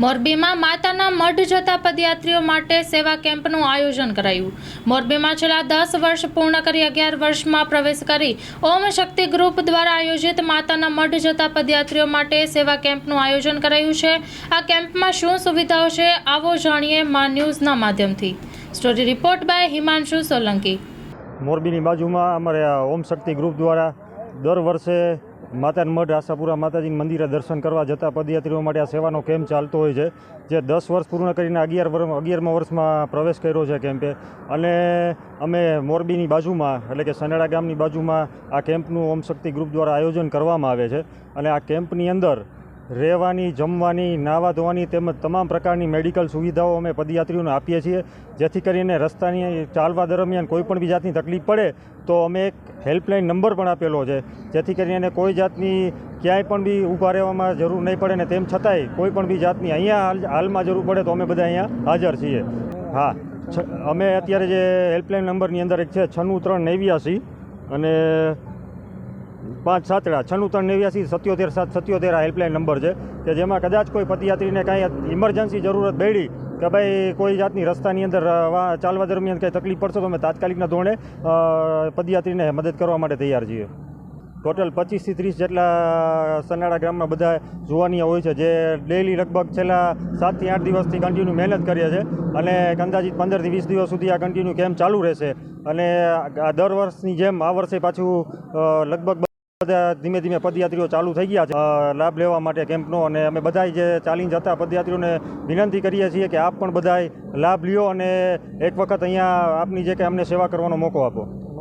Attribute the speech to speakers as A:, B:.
A: મોરબીમાં માતાના મઢ જતા પદયાત્રીઓ માટે સેવા કેમ્પનું આયોજન કરાયું। મોરબીમાં છેલ્લા 10 વર્ષ પૂર્ણ કરી 11 વર્ષમાં પ્રવેશ કરી ઓમ શક્તિ ગ્રુપ દ્વારા આયોજિત માતાના મઢ જતા પદયાત્રીઓ માટે સેવા કેમ્પનું આયોજન કરાયું છે। આ કેમ્પમાં શું સુવિધાઓ છે, આવો જાણીએ મા ન્યૂઝના માધ્યમથી। Story report by Himanshu Solanki.
B: મોરબીની બાજુમાં અમારે ઓમ શક્તિ ગ્રુપ દ્વારા દર વર્ષે માતાના મઢ આશાપુરા માતાજી મંદિરે દર્શન કરવા જતા પદયાત્રીઓ માટે આ સેવાનો કેમ્પ ચાલતો હોય છે, જે 10 વર્ષ પૂર્ણ કરીને 11મા વર્ષમાં પ્રવેશ કર્યો છે કેમ્પે। અને અમે મોરબીની બાજુમાં એટલે કે સનેડા ગામની બાજુમાં આ કેમ્પનું ઓમ શક્તિ ગ્રુપ દ્વારા આયોજન કરવામાં આવે છે। અને આ કેમ્પની અંદર રહેવાની, જમવાની, નાહવા ધોવાની તેમજ તમામ પ્રકારની મેડિકલ સુવિધાઓ અમે પદયાત્રીઓને આપીએ છીએ, જેથી કરીને રસ્તાની ચાલવા દરમિયાન કોઈ પણ બી જાતની તકલીફ પડે તો અમે એક હેલ્પલાઇન નંબર પણ આપેલો છે, જેથી કરીને કોઈ જાતની ક્યાંય પણ બી ઊભા રહેવામાં જરૂર નહીં પડે ને તેમ છતાંય કોઈ પણ બી જાતની અહીંયા હાલમાં જરૂર પડે તો અમે બધા અહીંયા હાજર છીએ। હા, અમે અત્યારે જે હેલ્પલાઇન નંબરની અંદર એક છે 963989 અને 5 7 963989 77 777 આ હેલ્પલાઇન નંબર છે કે જેમાં કદાચ કોઈ પદયાત્રીને કાંઈ ઇમરજન્સી જરૂરત પડી કે ભાઈ કોઈ જાતની રસ્તાની અંદર ચાલવા દરમિયાન કંઈ તકલીફ પડશે તો અમે તાત્કાલિકના ધોરણે પદયાત્રીને મદદ કરવા માટે તૈયાર છીએ। ટોટલ 25 થી 30 જેટલા સનાડા ગામમાં બધા જોવાની હોય છે, જે ડેઇલી લગભગ છેલ્લા 7 થી 8 દિવસથી કન્ટિન્યુ મહેનત કરીએ છીએ અને અંદાજિત 15 થી 20 દિવસ સુધી આ કન્ટિન્યુ કેમ્પ ચાલુ રહેશે। અને આ દર વર્ષની જેમ આ વર્ષે પાછું લગભગ બધા ધીમે ધીમે પદયાત્રીઓ ચાલુ થઈ ગયા છે લાભ લેવા માટે કેમ્પનો। અને અમે બધાય જે ચાલીને જતા પદયાત્રીઓને વિનંતી કરીએ છીએ કે આપ પણ બધાય લાભ લ્યો અને એક વખત અહીંયા આપની જે કે અમને સેવા કરવાનો મોકો આપો।